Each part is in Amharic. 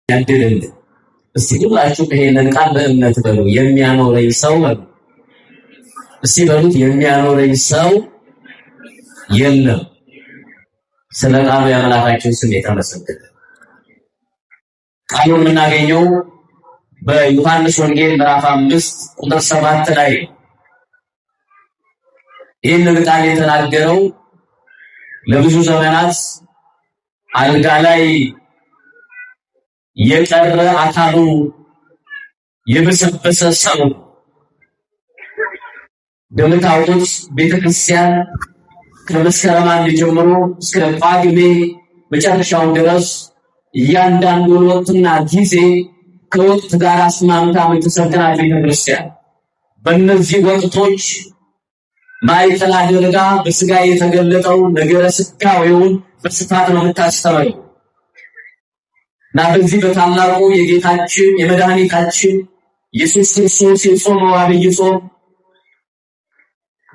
ያድልልን። እስቲ ሁላችሁ ይሄንን ቃል በእምነት በሉ። የሚያኖረኝ ሰው በሉ። እስቲ በሉት፣ የሚያኖረኝ ሰው የለም። ስለ ቃሉ የአምላካችን ስም የተመሰገነ። ቃሉን የምናገኘው በዮሐንስ ወንጌል ምዕራፍ 5 ቁጥር 7 ላይ ይህንን ቃል የተናገረው ለብዙ ዘመናት አልጋ ላይ የቀረ አካሉ የበሰበሰ ሰው። እንደምታውቁት ቤተክርስቲያን ከመስከረም 1 ጀምሮ እስከ ጳጉሜ መጨረሻው ድረስ እያንዳንዱን ወቅትና ጊዜ ከወቅት ጋር አስማምታ የምትሰጥናት ቤተክርስቲያን በእነዚህ ወቅቶች ማዕከል አድርጋ በስጋ የተገለጠው ነገረ ሥጋዌውን በስፋት ነው የምታስተምረው እና በዚህ በታላቁ የጌታችን የመድኃኒታችን ኢየሱስ ክርስቶስ የጾመው ዐቢይ ጾም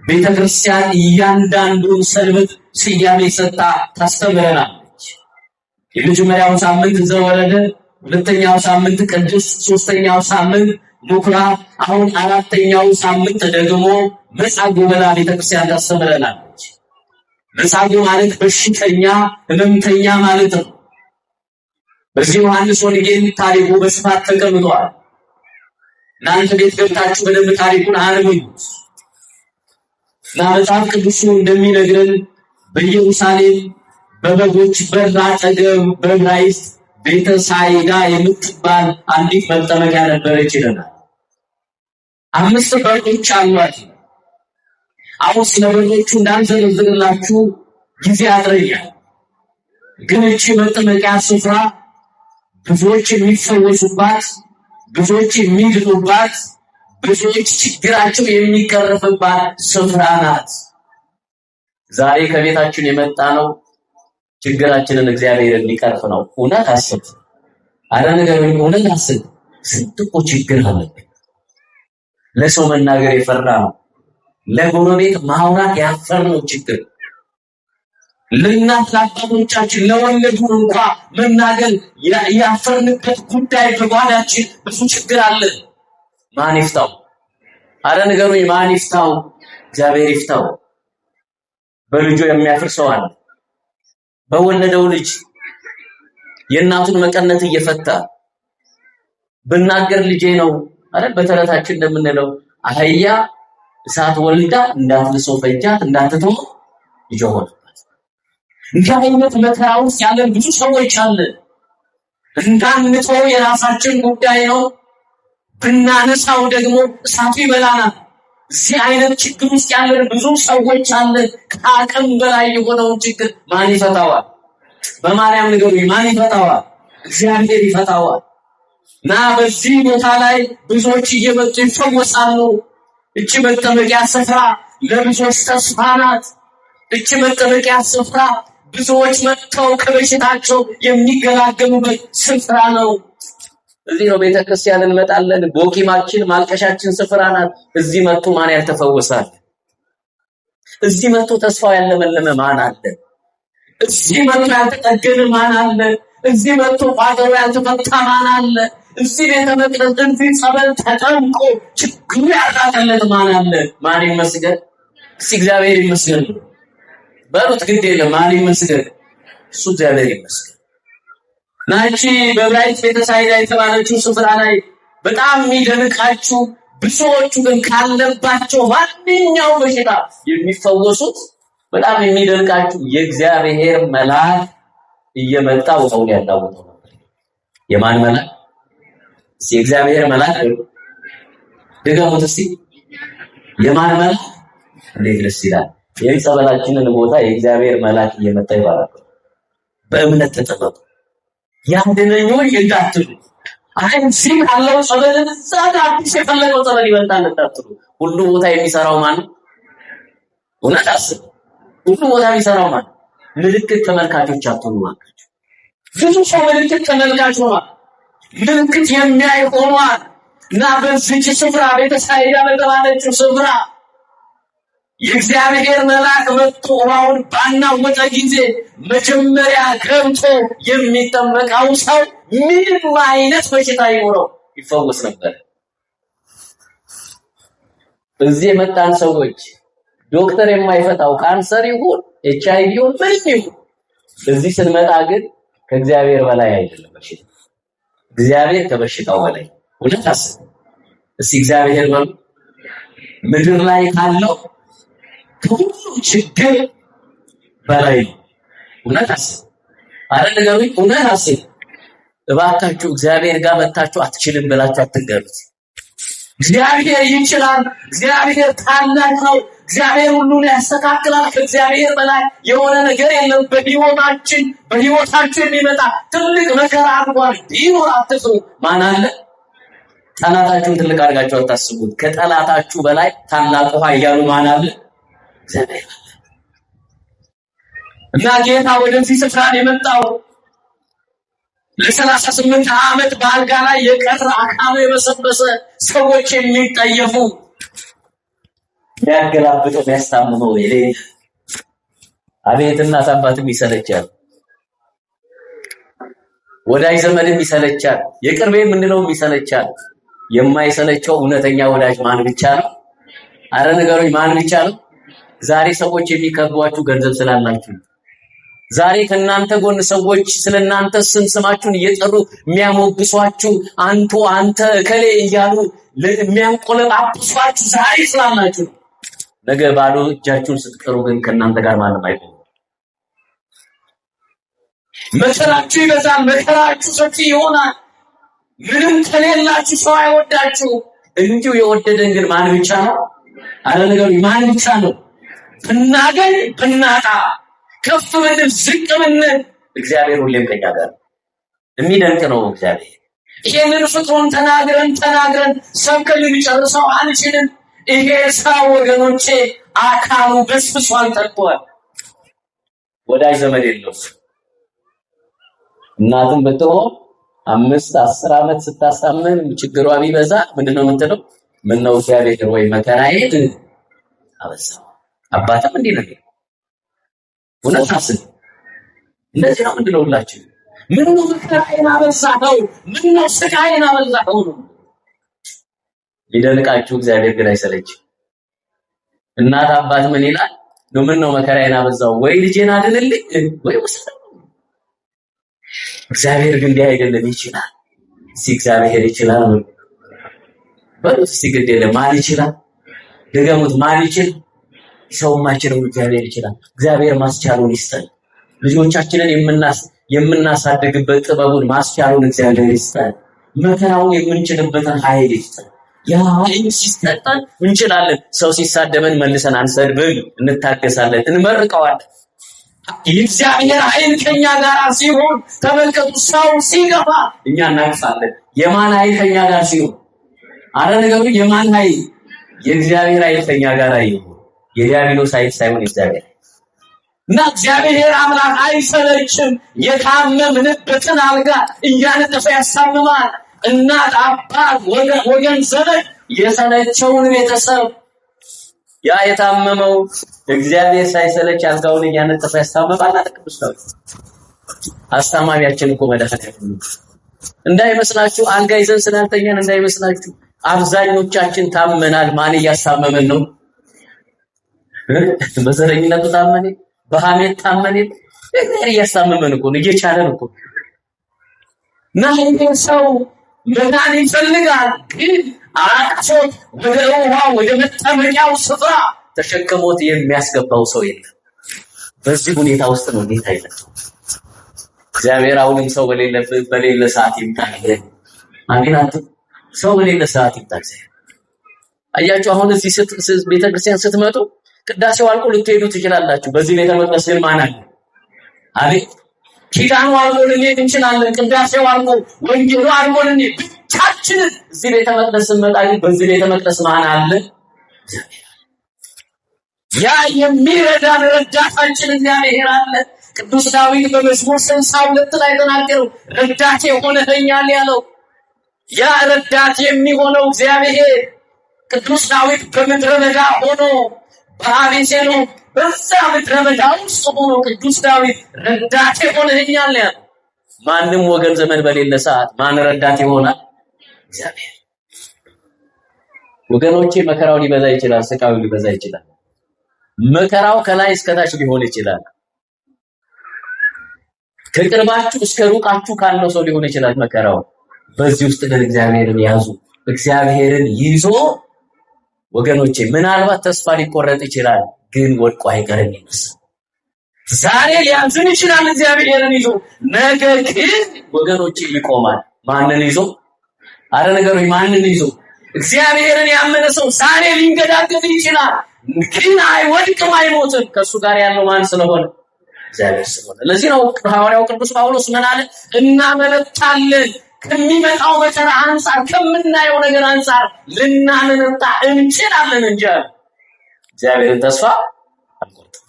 ቤተክርስቲያን እያንዳንዱን ሰንበት ስያሜ ሰጥታ ታስተምረናለች። የመጀመሪያው ሳምንት ዘወረደ፣ ሁለተኛው ሳምንት ቅዱስ፣ ሶስተኛው ሳምንት ምኵራብ፣ አሁን አራተኛው ሳምንት ደግሞ መጻጉዕ ብላ ቤተክርስቲያን ታስተምረናለች። መጻጉዕ ማለት በሽተኛ ሕመምተኛ ማለት ነው። በዚህ ዮሐንስ ወንጌል ታሪኩ በስፋት ተቀምጧል። እናንተ ቤት ገብታችሁ በደንብ ታሪኩን አንብቡት። እና መጽሐፍ ቅዱስ እንደሚነግረን በኢየሩሳሌም በበጎች በር አጠገብ በዕብራይስጥ ቤተ ሳይዳ የምትባል አንዲት መጠመቂያ ነበረች ይለናል። 5 በሮች አሏት። አሁን ስለ በሮቹ እንዳንዘረዝርላችሁ ጊዜ ያጥረኛል። ግን እቺ መጠመቂያ ስፍራ ብዙዎች የሚፈወሱባት፣ ብዙዎች የሚድኑባት፣ ብዙዎች ችግራቸው የሚቀረፍባት ስፍራ ናት። ዛሬ ከቤታችን የመጣ ነው ችግራችንን እግዚአብሔር እንዲቀርፍ ነው። እውነት አስብ። አረ ነገር እውነት አስብ። ስንት እኮ ችግር አለብን። ለሰው መናገር የፈራ ነው። ለጎረቤት ማውራት ያፈርነው ችግር፣ ለእናት ለአባቶቻችን ለወለዱን እንኳን መናገር ያፈርንበት ጉዳይ በጓዳችን ብዙ ችግር አለ። ማን ይፍታው? አረ ንገሩኝ፣ ማን ይፍታው? እግዚአብሔር ይፍታው። በልጁ የሚያፍር ሰው አለ። በወለደው ልጅ የእናቱን መቀነት እየፈታ ብናገር ልጄ ነው አይደል? በተረታችን እንደምንለው አህያ እሳት ወልዳ እንዳትልሰው ፈጃት እንዳትተው ይጆሆን። እንዲህ አይነት መከራ ውስጥ ያለን ብዙ ሰዎች አለን። እንዳንተው የራሳችን ጉዳይ ነው፣ ብናነሳው ደግሞ እሳቱ ይበላናል። እዚህ አይነት ችግር ውስጥ ያለን ብዙ ሰዎች አለን። ከአቅም በላይ የሆነውን ችግር ማን ይፈታዋል? በማርያም ንገሩኝ፣ ማን ይፈታዋል? እግዚአብሔር ይፈታዋል። እና በዚህ ቦታ ላይ ብዙዎች እየመጡ ይፈወሳሉ። እቺ መጠመቂያ ስፍራ ለብዙዎች ተስፋ ናት። እቺ መጠመቂያ ስፍራ ብዙዎች መጥተው ከበሽታቸው የሚገላገሉበት ስፍራ ነው። እዚህ ነው ቤተክርስቲያን እንመጣለን። ቦቂማችን ማልቀሻችን ስፍራ ናት። እዚህ መጥቶ ማን ያልተፈወሳል? እዚህ መጥቶ ተስፋው ያለመለመ ማን አለ? እዚህ መጥቶ ያልተጠገነ ማን አለ? እዚህ መጥቶ ቋጠሮ ያልተፈታ ማን አለ? እዚህ ቤተ መቅደስ እዚህ ጸበል ተጠምቆ ችግሩ ያራቀለት ማን አለ? ማን ይመስገን? እስቲ እግዚአብሔር ይመስገን በሉት። ግድ የለም ማን ይመስገን? እሱ እግዚአብሔር ይመስገን። ናቺ በዕብራይስጥ ቤተ ሳይዳ የተባለችው ስፍራ ላይ በጣም የሚደንቃችሁ ብዙዎቹ ግን ካለባቸው ማንኛው በሽታ የሚፈወሱት በጣም የሚደንቃችሁ የእግዚአብሔር መልአክ እየመጣ ወሰውን ያዳውተው ነበር። የማን መልአክ? እስቲ የእግዚአብሔር መልአክ ድገሙት እስቲ። የማን መልአክ? እንዴት ደስ ይላል! የጸበላችንን ቦታ የእግዚአብሔር መልአክ እየመጣ ይባላል። በእምነት ተጠመቁ። ያንደነኙ እንዳትሉ አይንሲም አለው ጸበልን ዛጋ አዲስ የፈለገው ጸበል ይወጣል እንዳትሉ። ሁሉ ቦታ የሚሰራው ማን ነው? እውነት አስብ። ሁሉ ቦታ የሚሰራው ማን? ምልክት ተመልካቾች አትሆኑ ማለት ብዙ ሰው ምልክት ተመልካች ሆኗል። ምልክት የሚያይ ሆኗል። እና በዚህ ስፍራ ቤተ ሳይዳ በተባለችው ስፍራ የእግዚአብሔር መልአክ መጥቶ ውሃውን ባናወጠ ጊዜ መጀመሪያ ገብቶ የሚጠመቀው ሰው ምንም አይነት በሽታ ይኖረው ይፈወስ ነበር። እዚህ የመጣን ሰዎች ዶክተር የማይፈታው ካንሰር ይሁን HIV ይሁን ምንም ይሁን እዚህ ስንመጣ ግን ከእግዚአብሔር በላይ አይደለም በሽታ። እግዚአብሔር ከበሽታው በላይ እውነት አስብ። እስቲ እግዚአብሔር ምድር ላይ ካለው ከሁሉ ችግር በላይ እውነት አስብ። አረጋዊ እውነት አስብ። እባካችሁ እግዚአብሔር ጋር መጣችሁ አትችልም ብላችሁ አትገሩት። እግዚአብሔር ይችላል። እግዚአብሔር ታላቅ ነው። እግዚአብሔር ሁሉን ያስተካክላል። ከእግዚአብሔር በላይ የሆነ ነገር የለም። በህይወታችሁ የሚመጣ ትልቅ መከራ እንኳን ቢኖር አትፍሩ። ማን አለ? ጠላታችሁን ትልቅ አድርጋችሁ አታስቡት። ከጠላታችሁ በላይ ታላቁ ኃያሉ ማን አለ? እግዚአብሔር አለ። እና ጌታ ወደዚህ ስፍራ የመጣው ለ38 ዓመት በአልጋ ላይ የቀረ አካሉ የበሰበሰ ሰዎች የሚጠየፉ ያገላብጠው ያስታምመው የሌለ አቤት እናት አባትም ይሰለቻል፣ ወዳጅ ዘመድም ይሰለቻል፣ የቅርቤ የምንለውም ይሰለቻል። የማይሰለቸው እውነተኛ ወዳጅ ማን ብቻ ነው? አረ ነገሮች ማን ብቻ ነው? ዛሬ ሰዎች የሚከቧችሁ ገንዘብ ስላላችሁ፣ ዛሬ ከናንተ ጎን ሰዎች ስለናንተ ስማችሁን እየጠሩ የሚያሞግሷችሁ አንተ እከሌ እያሉ የሚያንቆለጳጵሷችሁ ዛሬ ስላላችሁ፣ ነገ ባዶ እጃችሁን ስትቀሩ ግን ከናንተ ጋር ማንም አይቆምም። መከራችሁ ይበዛል፣ መከራችሁ ሰፊ ይሆናል። ምንም ከሌላችሁ ሰው አይወዳችሁ። እንዲሁ የወደደን ግን ማን ብቻ ነው? አረ ነገሩ ማን ብቻ ነው? ብናገኝ ብናጣ፣ ከፍ ብንል ዝቅ ብንል እግዚአብሔር ሁሌም ከኛ ጋር የሚደንቅ ነው። እግዚአብሔር ይሄንን ፍቅሩን ተናግረን ሰብከን ልንጨርሰው አንችልም። ይሄ ሰው ወገኖቼ አካሉ በስብሷል፣ ጠጥቷል፣ ወዳጅ ዘመድ የለው። እናቱም ብትሆን 5-10 ዓመት ስታሳምን ችግሯ ቢበዛ ምንድነው የምትለው? ምነው እግዚአብሔር ወይ መከራዬን አበዛው። አባትም እንዲህ ነው። እውነት አስብ። እንደዚህ ነው ምንድነው ሁላችሁ ምነው መከራዬን አበዛው፣ ምነው ስቃዬን አበዛው ነው። ሊደንቃችሁ እግዚአብሔር ግን አይሰለችም። እናት አባት ምን ይላል? ነው ምነው መከራዬን አበዛው፣ ወይ ልጄን አድንልኝ ወይ ወሰደው። እግዚአብሔር ግን እንዲህ አይደለም፣ ይችላል። እግዚአብሔር ይችላል በሉት እስቲ። ግድ የለም ማን ይችላል? ደገሙት። ማን ይችላል? ሰው ማይችለው እግዚአብሔር ይችላል። እግዚአብሔር ማስቻሉን ይስጠን። ልጆቻችንን የምናሳድግበት ጥበቡን ማስቻሉን እግዚአብሔር ይስጠን። መከራውን የምንችልበትን ኃይል ይስጠን። ያ ኃይል ሲሰጠን እንችላለን። ሰው ሲሳደበን መልሰን አንሰድብም፣ እንታገሳለን፣ እንመርቀዋለን። የእግዚአብሔር ኃይል ከኛ ጋር ሲሆን ተመልከቱ፣ ሰው ሲገፋ እኛ እናቅሳለን። የማን ኃይል ከኛ ጋር ሲሆን? አረ ነገሩ የማን ኃይል? የእግዚአብሔር ኃይል ከኛ ጋር ይሁን። የዲያብሎስ ኃይል ሳይሆን እግዚአብሔር። እና እግዚአብሔር አምላክ አይሰለችም። የታመምንበትን አልጋ እያነጠፈ ያሳምማል። እናት፣ አባት፣ ወገን፣ ዘመድ የሰለቸውን ቤተሰብ ያ የታመመው እግዚአብሔር ሳይሰለች አልጋውን እያነጠፈ ያሳምማል። ቅዱስ ነው አስተማሚያችን እኮ መድኃኒዓለም ነው። እንዳይመስላችሁ አልጋ ይዘን ስላልተኛን እንዳይመስላችሁ። አብዛኞቻችን ታመናል። ማን እያሳመመን ነው? በዘረኝነቱ ታመነ፣ በሐሜት ታመነ። እግዚአብሔር እያሳመመን እኮ ነው፣ እየቻለን እኮ። እና ይሄ ሰው መዳን ይፈልጋል፣ ግን አቅፎት ወደ ውሃ ወደ መጠመቂያው ስፍራ ተሸክሞት የሚያስገባው ሰው የለም። በዚህ ሁኔታ ውስጥ ነው ጌታ ይመጣው። እግዚአብሔር አሁንም ሰው በሌለ ሰዓት ይምጣል። አሜን። ሰው በሌለ ሰዓት ይምጣል። አያችሁ፣ አሁን እዚህ ቤተክርስቲያን ስትመጡ ቅዳሴው አልቆ ልትሄዱ ትችላላችሁ። በዚህ ቤተ መቅደስ ግን ማን አለ? አቤት ኪዳኑ አልቆ ልንሄድ እንችላለን። ቅዳሴው አልቆ ወንጌሉ አልቆ ልንሄድ ብቻችንን እዚህ ቤተ መቅደስ ስንመጣ ግን በዚህ ቤተ መቅደስ ማን አለ? ያ የሚረዳን ረዳታችን እግዚአብሔር አለ። ቅዱስ ዳዊት በመዝሙር 62 ላይ ተናገረው፣ ረዳቴ ሆነኸኛል ያለው ያ ረዳት የሚሆነው እግዚአብሔር። ቅዱስ ዳዊት በምድረ በዳ ሆኖ በአቤሴሎም በዛ ምድረ በዳ ውስጥ ሆኖ ቅዱስ ዳዊት ረዳቴ ሆነኸኛል ያለ። ማንም ወገን ዘመን በሌለ ሰዓት ማን ረዳት ይሆናል? እግዚአብሔር። ወገኖቼ መከራው ሊበዛ ይችላል፣ ስቃዩ ሊበዛ ይችላል። መከራው ከላይ እስከታች ሊሆን ይችላል። ከቅርባችሁ እስከ ሩቃችሁ ካለው ሰው ሊሆን ይችላል መከራው። በዚህ ውስጥ ግን እግዚአብሔርን ያዙ። እግዚአብሔርን ይዞ ወገኖቼ ምናልባት ተስፋ ሊቆረጥ ይችላል፣ ግን ወድቆ አይቀርም ይመስል። ዛሬ ሊያዝን ይችላል እግዚአብሔርን ይዞ፣ ነገር ግን ወገኖቼ ይቆማል። ማንን ይዞ? አረ ነገሩኝ፣ ማንን ይዞ? እግዚአብሔርን ያመነ ሰው ዛሬ ሊንገዳገድ ይችላል፣ ግን አይወድቅም፣ አይሞትም። ከሱ ጋር ያለው ማን ስለሆነ? እግዚአብሔር ስለሆነ። ለዚህ ነው ሐዋርያው ቅዱስ ጳውሎስ ምን አለ? እናመለታለን ከሚመጣው መከራ አንፃር፣ ከምናየው ነገር አንፃር ልናመነታ እንችላለን እንጂ እግዚአብሔርን ተስፋ አንቆርጥም።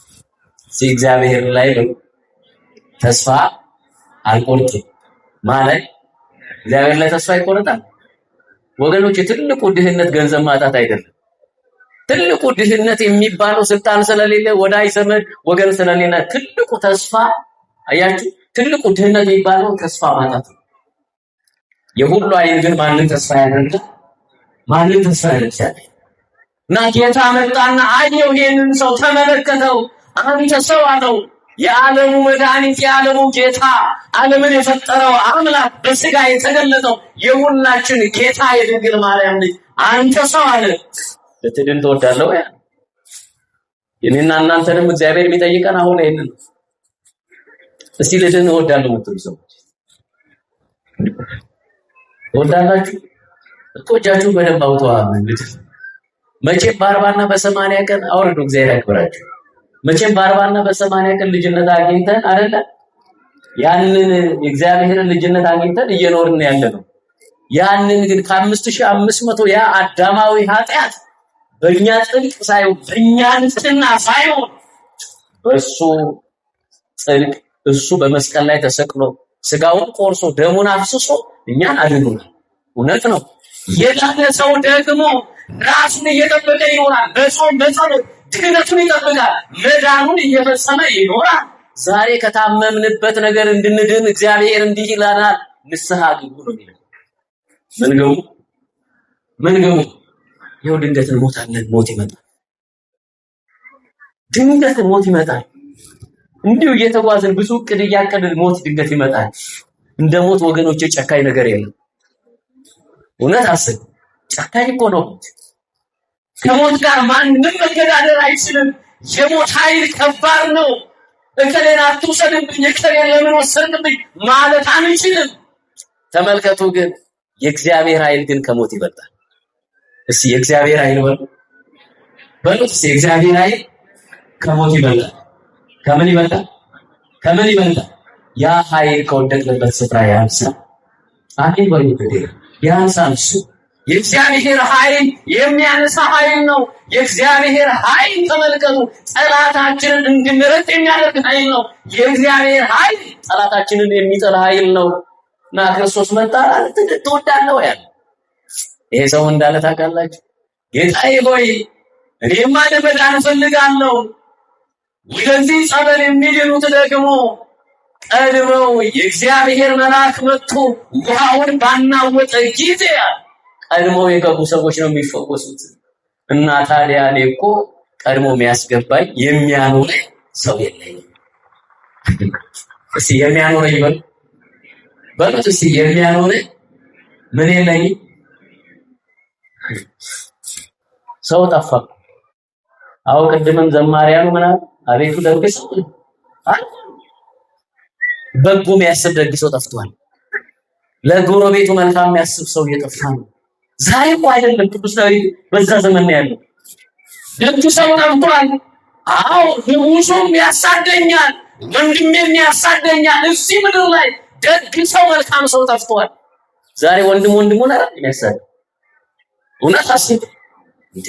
እግዚአብሔር ላይ ተስፋ አንቆርጥም ማለት እግዚአብሔር ላይ ተስፋ ይቆርጣል። ወገኖች ትልቁ ድህነት ገንዘብ ማጣት አይደለም። ትልቁ ድህነት የሚባለው ስልጣን ስለሌለ፣ ወዳጅ ዘመድ ወገን ስለሌለ፣ ትልቁ ተስፋ አያችሁ፣ ትልቁ ድህነት የሚባለው ተስፋ ማጣት ነው። የሁሉ አይን ግን ማንን ተስፋ ያደርጋል? ማንን ተስፋ ያደርጋል? እና ጌታ መጣና አየው፣ ይሄንን ሰው ተመለከተው። አንተ ሰው አለው፣ የዓለሙ መድኃኒት፣ የዓለሙ ጌታ፣ ዓለምን የፈጠረው አምላክ በስጋ የተገለጠው የሁላችን ጌታ የድንግል ማርያም ልጅ አንተ ሰው አለ፣ ልትድን ትወዳለህ ወይ? የኔና እናንተንም እግዚአብሔር የሚጠይቀን አሁን ይሄንን ነው። እስቲ ልድን እወዳለሁ የምትሉ ሰዎች ወዳላችሁ እኮጃችሁ በደንብ አውጣው። መቼም በ40 እና በ80 ቀን አውርዱ፣ እግዚአብሔር ያክብራችሁ። መቼም በ40 እና በ80 ቀን ልጅነት አግኝተን አይደለ? ያንን የእግዚአብሔርን ልጅነት አግኝተን እየኖርን ያለነው። ያንን ግን ከ5500 ያ አዳማዊ ኃጢአት በእኛ ጽድቅ ሳይሆን በእኛ ንጽሕና ሳይሆን በእሱ ጽድቅ፣ እሱ በመስቀል ላይ ተሰቅሎ ስጋውን ቆርሶ ደሙን አፍስሶ እኛን አድኖናል። እውነት ነው። የዳነ ሰው ደግሞ ራሱን እየጠበቀ ይኖራል። በጾም በጸሎት ድህነቱን ይጠብቃል፣ መዳኑን እየፈጸመ ይኖራል። ዛሬ ከታመምንበት ነገር እንድንድን እግዚአብሔር እንዲህ ይላናል፣ ንስሐ ግቡ ነው የሚለው። ምን ገቡ? ይኸው ድንገት እንሞታለን፣ ሞት ይመጣል። ድንገት ሞት ይመጣል። እንዲሁ እየተጓዝን ብዙ እቅድ እያቀድን ሞት ድንገት ይመጣል። እንደ ሞት ወገኖቼ ጨካኝ ነገር የለም። እውነት አስብ፣ ጨካኝ እኮ ነው። ከሞት ጋር ማንም መገዳደር አይችልም። የሞት ኃይል ከባድ ነው። እከሌን አትውሰድብኝ፣ እከሌን ለምን ወሰድብኝ ማለት አንችልም። ተመልከቱ ግን የእግዚአብሔር ኃይል ግን ከሞት ይበልጣል። እስቲ የእግዚአብሔር ኃይል በሉት። እስቲ የእግዚአብሔር ኃይል ከሞት ይበልጣል። ከምን ይበልጣል? ከምን ይበልጣል? ያ ኃይል ከወደቅንበት ስፍራ ያንሳል። አሜን ወይ? ያንሳል። እሱ የእግዚአብሔር ኃይል የሚያነሳ ኃይል ነው። የእግዚአብሔር ኃይል ተመልከቱ፣ ጠላታችንን እንድንረጥ የሚያደርግ ኃይል ነው። የእግዚአብሔር ኃይል ጠላታችንን የሚጠላ ኃይል ነው። እና ክርስቶስ መጣ አለ፣ ትወዳለህ ወይ? ይሄ ሰው እንዳለ ታውቃላችሁ። ጌታዬ ሆይ እኔማ ለመዳን እፈልጋለሁ። ወደዚህ ጸበል የሚድኑት ደግሞ ቀድመው የእግዚአብሔር መልአክ መጥቶ ውሃውን ባናወጠ ጊዜ ቀድመው የገቡ ሰዎች ነው የሚፈወሱት። እና ታዲያ እኔ እኮ ቀድሞ የሚያስገባኝ የሚያኖረኝ ሰው የለኝም። እስቲ የሚያኖረኝ በሉት። እስቲ የሚያኖረኝ ምን የለኝም? ሰው ጠፋ። አዎ ቅድምም ዘማሪያኑ ምናምን አቤቱ ደግ ሰው በጎ የሚያስብ ደግ ሰው ጠፍቷል። ለጎረቤቱ መልካም የሚያስብ ሰው እየጠፋ ነው። ዛሬ እኮ አይደለም ቅዱስ ዳዊት በዛ ዘመን ነው ያለው። ደግ ሰው ጠፍቷል። አዎ ንጉሱም ያሳደኛል፣ ወንድሜም ያሳደኛል። እዚህ ምድር ላይ ደግ ሰው መልካም ሰው ጠፍቷል። ዛሬ ወንድሙን አይደል የሚያሳድ? እውነት አስብ እንዴ!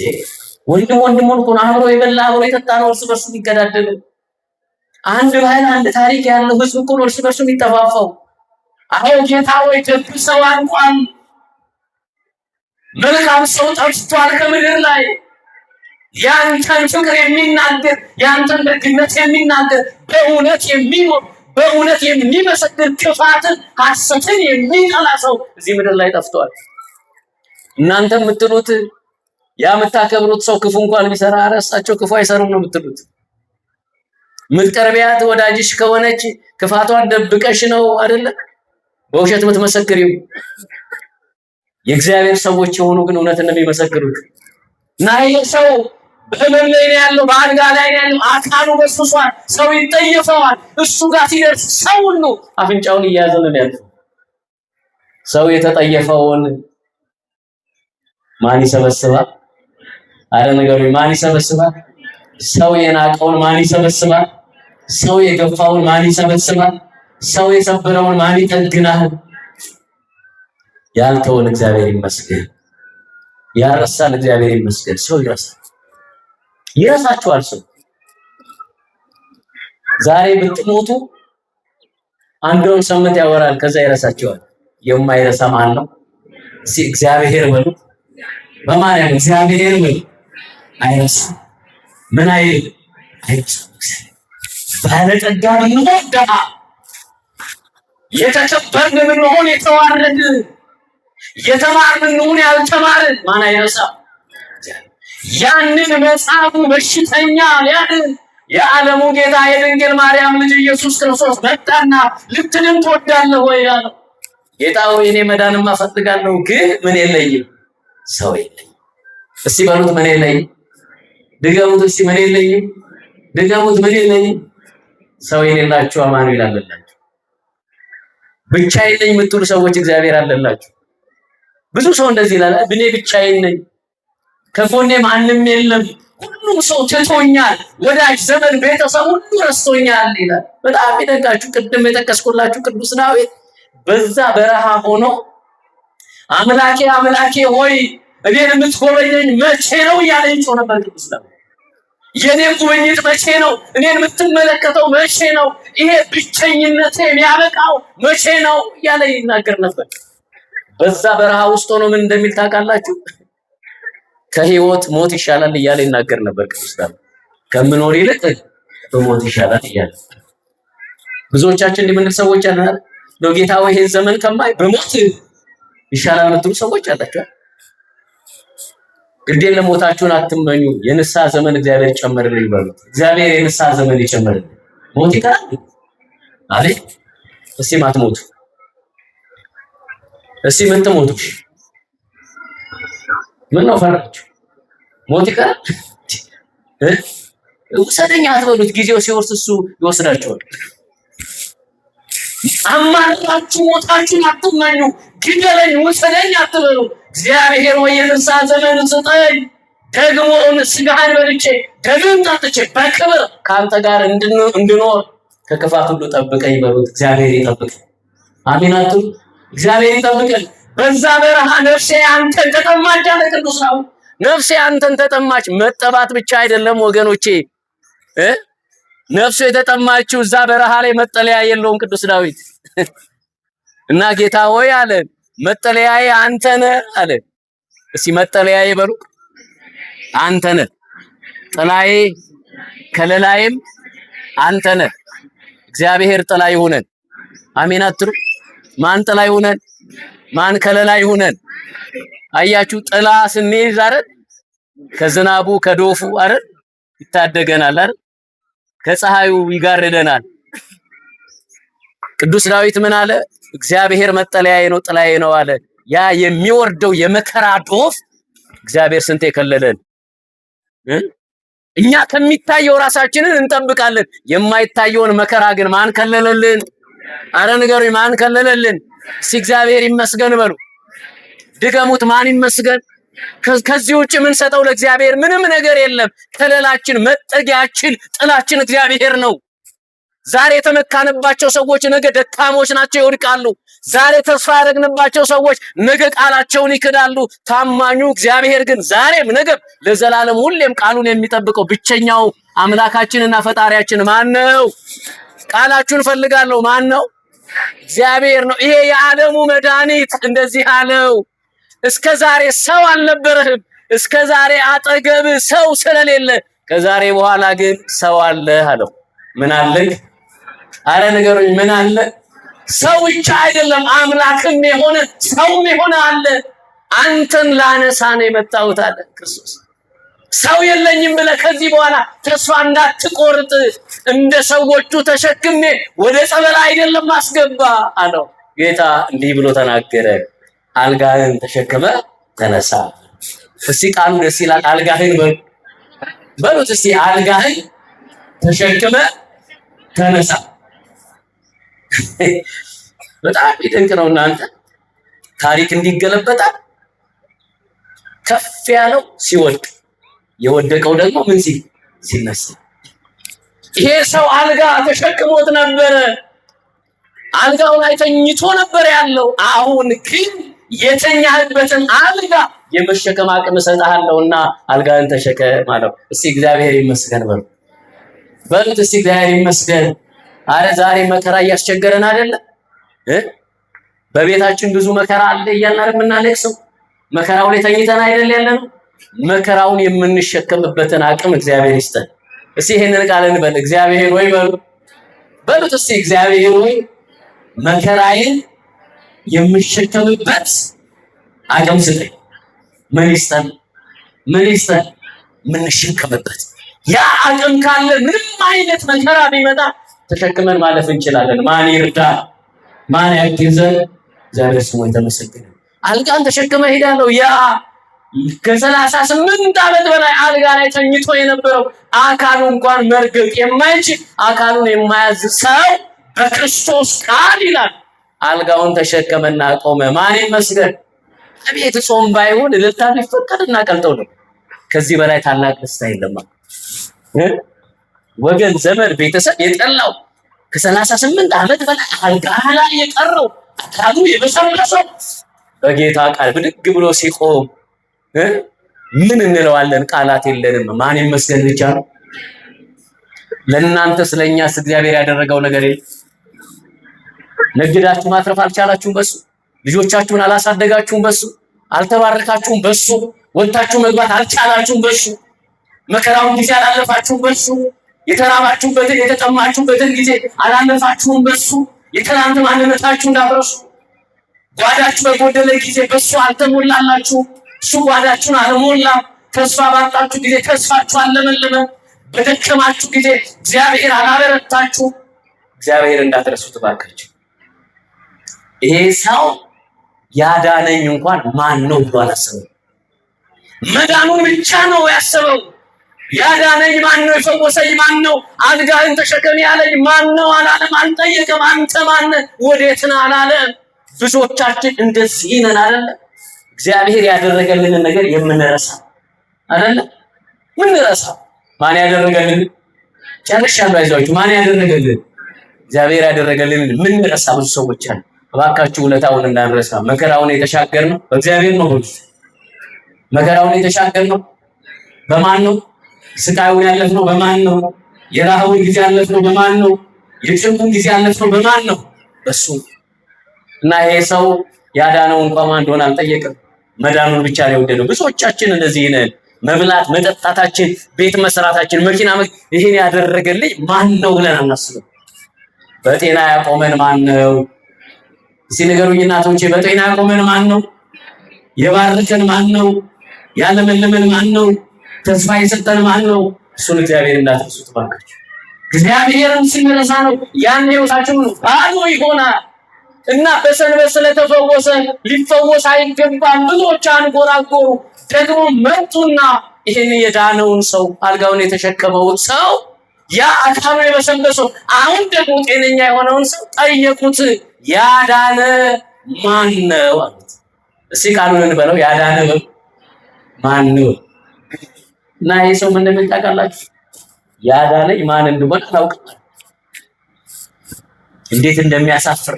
ወንድሙን እኮ አብሮ የበላ አብሮ የጠጣ ነው እርስ በርሱ የሚገዳደሉ። አንድ ባህል አንድ ታሪክ ያለው ህዝብ እኮ እርስ በርሱ የሚጠፋፋው። አሁን ጌታ ወይ ደግ ሰው አንቋል፣ መልካም ሰው ጠፍቷል ከምድር ላይ። ያንተን ፍቅር የሚናገር ያንተን ደግነት የሚናገር በእውነት የሚኖር በእውነት የሚመሰክር ክፋትን ሐሰትን የሚጠላ ሰው እዚህ ምድር ላይ ጠፍቷል። እናንተ የምትሉት ያ የምታከብሩት ሰው ክፉ እንኳን ቢሰራ እሳቸው ክፉ አይሰሩም ነው የምትሉት። ምትቀርቢያት ወዳጅሽ ከሆነች ክፋቷን ደብቀሽ ነው አይደለ በውሸት የምትመሰክሪው። የእግዚአብሔር ሰዎች የሆኑ ግን እውነትን ነው የሚመሰክሩት። እና ይሄ ሰው በህመም ላይ ነው ያለው፣ በአልጋ ላይ ነው ያለው፣ አካሉ በስብሷል፣ ሰው ይጠየፈዋል። እሱ ጋር ሲደርስ ሰው ሁሉ አፍንጫውን እያያዘ ነው ያለው። ሰው የተጠየፈውን ማን ይሰበስባል? አረ ነገሩ ማን ይሰበስባል? ሰው የናቀውን ማን ይሰበስባል? ሰው የገፋውን ማን ይሰበስባል? ሰው የሰበረውን ማን ይጠግናል? ያልተውን እግዚአብሔር ይመስገን፣ ያረሳን እግዚአብሔር ይመስገን። ሰው ይረሳችኋል። ሰው ዛሬ ብትሞቱ አንዱን ሳምንት ያወራል፣ ከዛ ይረሳችኋል። የማይረሳ ማን ነው? እግዚአብሔር በሉ። በማርያም እግዚአብሔር በሉ። አይረሳም። ምን አይረሳም። ባለጠጋ ብንሆን ደሃ፣ የተከበርን ብንሆን የተዋረድን፣ የተማርን ብንሆን ያልተማርን ማን አይረሳም? ያንን መጻፉ በሽተኛ ሊያድን የዓለሙ ጌታ የድንግል ማርያም ልጅ ኢየሱስ ክርስቶስ መጣና ልትድን ትወዳለህ ወይ ያለው። ጌታ ሆይ እኔ መዳንማ እፈልጋለሁ፣ ግን ምን የለኝም? ሰው የለኝም። እስቲ በሉት ምን የለኝም? ድገሙት እስቲ ምን የለኝም? ድገሙት ምን የለኝም? ሰው የሌላችሁ አማኑኤል አለላችሁ። ብቻዬን ነኝ የምትሉ ሰዎች እግዚአብሔር አለላችሁ። ብዙ ሰው እንደዚህ ይላል፣ እኔ ብቻዬን ነኝ፣ ከጎኔ ማንም የለም፣ ሁሉም ሰው ትቶኛል፣ ወዳጅ ዘመድ ቤተሰብ ሁሉ ረስቶኛል ይላል። በጣም ይደንቃችሁ። ቅድም የጠቀስኩላችሁ ቅዱስ ዳዊት በዛ በረሃ ሆኖ አምላኬ አምላኬ ሆይ እኔን የምትጎበኘኝ መቼ ነው እያለ ይጮህ ነበር። ቅዱስ ዳዊት የኔ ጉብኝት መቼ ነው? እኔን የምትመለከተው መቼ ነው? ይሄ ብቸኝነት የሚያበቃው መቼ ነው እያለ ይናገር ነበር። በዛ በረሃ ውስጥ ሆኖ ምን እንደሚል ታውቃላችሁ? ከህይወት ሞት ይሻላል እያለ ይናገር ነበር ቅዱስ ዳዊት። ከምኖር ይልቅ በሞት ይሻላል እያለ። ብዙዎቻችን የምንል ሰዎች አለን ነው ጌታ ወይ ይሄን ዘመን ከማይ በሞት ይሻላል የምትሉ ሰዎች አላችሁ። ግዴን ለሞታችሁን አትመኙ፣ የንስሐ ዘመን እግዚአብሔር ጨመረልኝ በሉት። እግዚአብሔር የንስሐ ዘመን ይጨመርልኝ። ሞት ይቀራል አይደል? እስቲ ማትሞቱ እስቲ ምን ትሞቱ? ምን ነው ፈራችሁ? ሞት ይቀራል ውሰደኝ አትበሉት። ጊዜው ሲወርስ እሱ ይወስዳችኋል። አማራችሁ ሞታችሁን አትመኙ። ግደለኝ ውሰደኝ አትበሉ። እግዚአብሔር ወይ የንስሐ ዘመን ስጠኝ፣ ደግሞ ስጋህን በልቼ ደምህን ጠጥቼ በክብር ከአንተ ጋር እንድኖር ከክፋት ሁሉ ጠብቀኝ በሉት። እግዚአብሔር ይጠብቀን። አሜን አትሉ? እግዚአብሔር ይጠብቀን። በዛ በረሃ ነፍሴ አንተን ተጠማች አለ ቅዱስ ዳዊት። ነፍሴ አንተን ተጠማች። መጠባት ብቻ አይደለም ወገኖቼ፣ ነፍሱ የተጠማችው እዛ በረሃ ላይ መጠለያ የለውም ቅዱስ ዳዊት። እና ጌታ ሆይ አለ መጠለያዬ አንተ ነህ አለ። እስቲ መጠለያዬ በሉ አንተ ነህ፣ ጥላዬ ከለላዬም አንተ ነህ። እግዚአብሔር ጥላ ይሁነን። አሜን አትሉ? ማን ጥላ ይሁነን? ማን ከለላ ይሁነን? አያችሁ ጥላ ስንይዝ አይደል ከዝናቡ ከዶፉ አይደል ይታደገናል አይደል? ከፀሐዩ ይጋርደናል። ቅዱስ ዳዊት ምን አለ? እግዚአብሔር መጠለያዬ ነው ጥላዬ ነው አለ። ያ የሚወርደው የመከራ ዶፍ እግዚአብሔር ስንት የከለለን። እኛ ከሚታየው ራሳችንን እንጠብቃለን፣ የማይታየውን መከራ ግን ማን ከለለልን? አረ ንገሩኝ፣ ማን ከለለልን? እግዚአብሔር ይመስገን በሉ። ድገሙት፣ ማን ይመስገን? ከዚህ ውጭ ምን ሰጠው ለእግዚአብሔር? ምንም ነገር የለም። ከለላችን፣ መጠጊያችን፣ ጥላችን እግዚአብሔር ነው። ዛሬ የተመካንባቸው ሰዎች ነገ ደካሞች ናቸው፣ ይወድቃሉ። ዛሬ ተስፋ ያደረግንባቸው ሰዎች ነገ ቃላቸውን ይክዳሉ። ታማኙ እግዚአብሔር ግን ዛሬም ነገም ለዘላለም ሁሌም ቃሉን የሚጠብቀው ብቸኛው አምላካችንና ፈጣሪያችን ማን ነው? ቃላችሁን ፈልጋለሁ። ማን ነው? እግዚአብሔር ነው። ይሄ የዓለሙ መድኃኒት እንደዚህ አለው። እስከ ዛሬ ሰው አልነበረህም፣ እስከዛሬ አጠገብ ሰው ስለሌለ ከዛሬ በኋላ ግን ሰው አለ አለው። ምን አለ? አረ ንገሩኝ፣ ምን አለ? ሰው ብቻ አይደለም አምላክም የሆነ ሰውም የሆነ አለ። አንተን ላነሳ ነው የመጣሁት አለ ክርስቶስ። ሰው የለኝም ብለህ ከዚህ በኋላ ተስፋ እንዳትቆርጥ፣ እንደ ሰዎቹ ተሸክሜ ወደ ጸበል አይደለም ማስገባ አለው። ጌታ እንዲህ ብሎ ተናገረ፣ አልጋህን ተሸክመ ተነሳ። እስቲ ቃሉ ደስ ይላል። አልጋህን በሉት እስቲ፣ አልጋህን ተሸክመ ተነሳ። በጣም ይደንቅ ነው እናንተ። ታሪክ እንዲገለበጣል። ከፍ ያለው ሲወድቅ የወደቀው ደግሞ ምን ሲነሳ። ይሄ ሰው አልጋ ተሸክሞት ነበረ። አልጋው ላይ ተኝቶ ነበር ያለው። አሁን ግን የተኛህበትን አልጋ የመሸከም አቅም እሰጥሃለሁና አልጋን ተሸከም አለው። እስቲ እግዚአብሔር ይመስገን በሉት እስቲ እግዚአብሔር ይመስገን። አረ ዛሬ መከራ እያስቸገረን አይደለ? በቤታችን ብዙ መከራ አለ እያልን የምናለቅሰው መከራው ላይ ተኝተን አይደል ያለነው? መከራውን የምንሸከምበትን አቅም እግዚአብሔር ይስጠን። እስቲ ይሄንን ቃል እንበል። እግዚአብሔር ሆይ በሉት እስቲ፣ እግዚአብሔር ሆይ መከራዬን የምሸከምበት አቅም ስጠኝ። ምን ይስጠን? የምንሸከምበት ያ አቅም ካለ ምንም አይነት መከራ ቢመጣ ተሸክመን ማለፍ እንችላለን። ማን ይርዳ? ማን ያግዘን? እግዚአብሔር ስሙ የተመሰገነ። አልጋን ተሸክመ ሄዳለሁ። ያ ከ38 ዓመት በላይ አልጋ ላይ ተኝቶ የነበረው አካሉ እንኳን መርገጥ የማይችል አካሉን የማያዝ ሰው በክርስቶስ ቃል ይላል አልጋውን ተሸከመና ቆመ። ማን ይመስገን? አቤት ጾም ባይሆን እልልታ ቢፈቀድና ቀልጠው ነው። ከዚህ በላይ ታላቅ ደስታ የለም። ወገን ዘመድ ቤተሰብ የጠላው ከ38 ዓመት በላይ አልጋ ላይ የቀረው አካሉ የበሰበሰው በጌታ ቃል ብድግ ብሎ ሲቆም ምን እንለዋለን? ቃላት የለንም። ማን ይመስገን ብቻ ነው። ለእናንተ ስለኛስ እግዚአብሔር ያደረገው ነገር የለም? ነግዳችሁ ማትረፍ አልቻላችሁም በሱ። ልጆቻችሁን አላሳደጋችሁም በሱ። አልተባረካችሁም በሱ። ወጣችሁ መግባት አልቻላችሁም በሱ። መከራውን ጊዜ አላለፋችሁም በሱ። የተራባችሁበትን የተጠማችሁበትን ጊዜ አላለፋችሁም በሱ። የትናንት ማንነታችሁ እንዳትረሱ። ጓዳችሁ በጎደለ ጊዜ በሱ አልተሞላላችሁ። እሱ ጓዳችሁን አልሞላ። ተስፋ ባጣችሁ ጊዜ ተስፋችሁ አልለመለመ። በደከማችሁ ጊዜ እግዚአብሔር አላበረታችሁ። እግዚአብሔር እንዳትረሱት እባካችሁ። ይሄ ሰው ያዳነኝ እንኳን ማን ነው ብሎ አላሰበም። መዳኑን ብቻ ነው ያሰበው። ያዳነኝ ማን ነው? የፈወሰኝ ማን ነው? አልጋህን ተሸከም ያለኝ ማን ነው አላለም። አልጠየቀም። አንተ ማን ነህ ወዴት ነህ አላለም። ብዙዎቻችን እንደዚህ ነን አይደለ? እግዚአብሔር ያደረገልንን ነገር የምንረሳ አይደለ? ምንረሳ። ማን ያደረገልን? ጨርሻለሁ፣ አይዟችሁ። ማን ያደረገልን? እግዚአብሔር ያደረገልንን ምንረሳ ብዙ ሰዎች አሉ። እባካችሁ ውለታውን እንዳንረሳ። መከራውን የተሻገርነው በእግዚአብሔር ነው። መከራውን የተሻገርነው በማን ነው? ስቃዩን ያለፍነው በማን ነው? የረሃቡን ጊዜ ያለፍነው በማን ነው? የጭንቁን ጊዜ ያለፍነው በማን ነው? በሱ። እና ይሄ ሰው ያዳነው እንኳን ማን እንደሆነ አልጠየቅም። መዳኑን ብቻ ነው የወደደው። ብዙዎቻችን እንደዚህ ነን። መብላት፣ መጠጣታችን፣ ቤት መስራታችን፣ መኪና ይሄን ያደረገልኝ ማን ነው ብለን አናስብም። በጤና ያቆመን ማን ነው? እስቲ ንገሩኝ እናቶቼ፣ በጤና ያቆመን ማን ነው? የባረከን ማን ነው? ያለመለመን ማን ነው? ተስፋ የሰጠን ማን ነው? እሱን እግዚአብሔር እንዳትረሱት ባካችሁ። እግዚአብሔርን ስንረሳ ነው ያን ህይወታችን ባዶ ይሆናል። እና በሰንበት ስለተፈወሰ ሊፈወስ አይገባም ብዙዎች አንጎራጎሩ። ደግሞ መጡና ይሄን የዳነውን ሰው አልጋውን የተሸከመውን ሰው ያ አካሉ የበሰበሰው አሁን ደግሞ ጤነኛ የሆነውን ሰው ጠየቁት። ያዳነ ማን ነው አሉት። እስኪ ቃሉን እንበለው። ያዳነ ማን ነው? እና ይሄ ሰው ምን እንደምታውቃላችሁ? ያዳነኝ ማን እንደሆነ አላውቅም። እንዴት እንደሚያሳፍር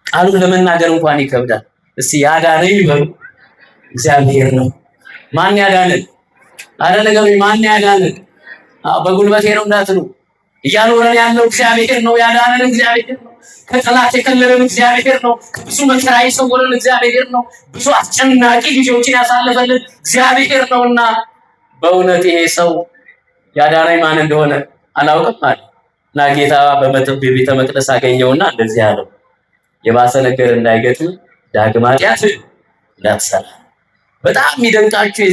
ቃሉን ለመናገር እንኳን ይከብዳል። እስቲ ያዳነኝ በሉ። እግዚአብሔር ነው። ማን ያዳነን? አረ ነገሩ ማን ያዳነን? በጉልበቴ ነው እንዳትሉ፣ እያኖረን ያለው እግዚአብሔር ነው። ያዳነን እግዚአብሔር ነው። ከጠላት የከለለን እግዚአብሔር ነው። ከብዙ መከራ የሰወረን እግዚአብሔር ነው። ብዙ አስጨናቂ ጊዜዎችን ያሳለፈልን እግዚአብሔር ነውና በእውነት ይሄ ሰው ያዳነኝ ማን እንደሆነ አላውቅም አለ እና ጌታ በቤተ መቅደስ አገኘውና እንደዚህ አለው፣ የባሰ ነገር እንዳይገጥም ዳግም ኃጢአት እንዳትሰራ። በጣም የሚደንቃችሁ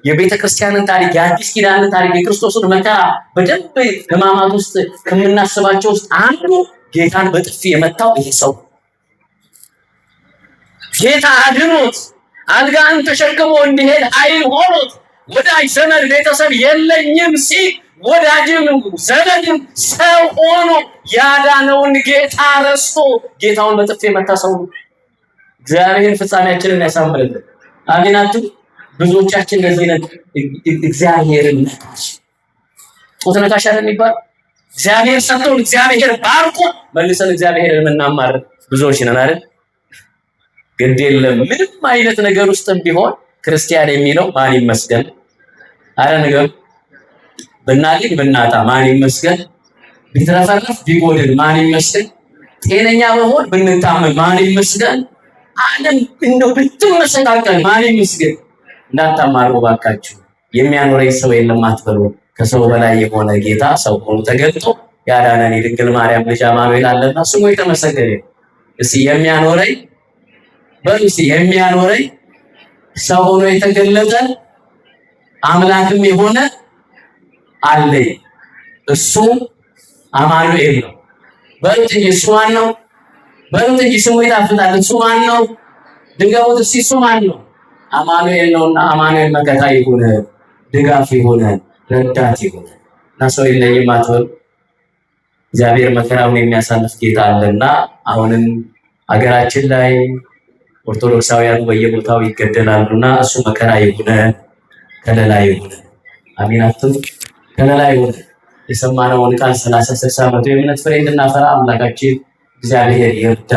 የቤተ ክርስቲያንን ታሪክ፣ የአዲስ ኪዳንን ታሪክ፣ የክርስቶስን መከራ በደንብ ሕማማት ውስጥ ከምናስባቸው ውስጥ አንዱ ጌታን በጥፊ የመታው ይህ ሰው ጌታ አድኖት አልጋን ተሸክሞ እንዲሄድ ኃይል ሆኖት ወዳጅ ዘመድ ቤተሰብ የለኝም ሲል ወዳጅም ዘመድም ሰው ሆኖ ያዳነውን ጌታ ረስቶ ጌታውን በጥፊ የመታ ሰው ነው። እግዚአብሔር ፍጻሜያችንን ያሳምርልን። አሜናቱ ብዙዎቻችን እንደዚህ ነን። እግዚአብሔርን ነካሽ ጡት ነካሽ አይደል የሚባል እግዚአብሔር ሰጥቶን እግዚአብሔር ባርኮ መልሰን እግዚአብሔርን የምናማርር ብዙዎች ነን አይደል? ግድ የለም ምንም አይነት ነገር ውስጥም ቢሆን ክርስቲያን የሚለው ማን ይመስገን? አረ ነገር ብናገኝ ብናጣ ማን ይመስገን? ቢትረፈረፍ ቢጎድል ማን ይመስገን? ጤነኛ በሆን ብንታመም ማን ይመስገን? ዓለም እንደው ብትመሰቃቀል ማን ይመስገን? እንዳታማሩ ባካችሁ። የሚያኖረኝ ሰው የለም አትበሉ። ከሰው በላይ የሆነ ጌታ ሰው ሆኖ ተገልጦ ያዳነን የድንግል ማርያም ልጅ አማኑኤል አለና ስሙ የተመሰገነ ይሁን። እስቲ የሚያኖረኝ በሉ፣ እስቲ የሚያኖረኝ ሰው ሆኖ የተገለጠ አምላክም የሆነ አለኝ፣ እሱ አማኑኤል ነው። በሉት እንጂ እሱ ማን ነው? በሉት እንጂ ስሙ ይጣፍጣል። እሱ ማን ነው? ድገሙት እስቲ እሱ ማን ነው? አማኑኤል ነውና አማኑኤል መከታ ይሁን፣ ድጋፍ ይሁን፣ ረዳት ይሁን እና ሰው የለኝም አትበሉ። እግዚአብሔር መከራውን የሚያሳልፍ ጌታ አለና አሁንም ሀገራችን ላይ ኦርቶዶክሳውያኑ በየቦታው ይገደላሉና እሱ መከራ ይሁን፣ ከለላ ይሁን። አሚናቱም ከለላ ይሁን። የሰማነውን ቃል 30 60 100 የእምነት ፍሬ እንድናፈራ አምላካችን እግዚአብሔር ይርዳ።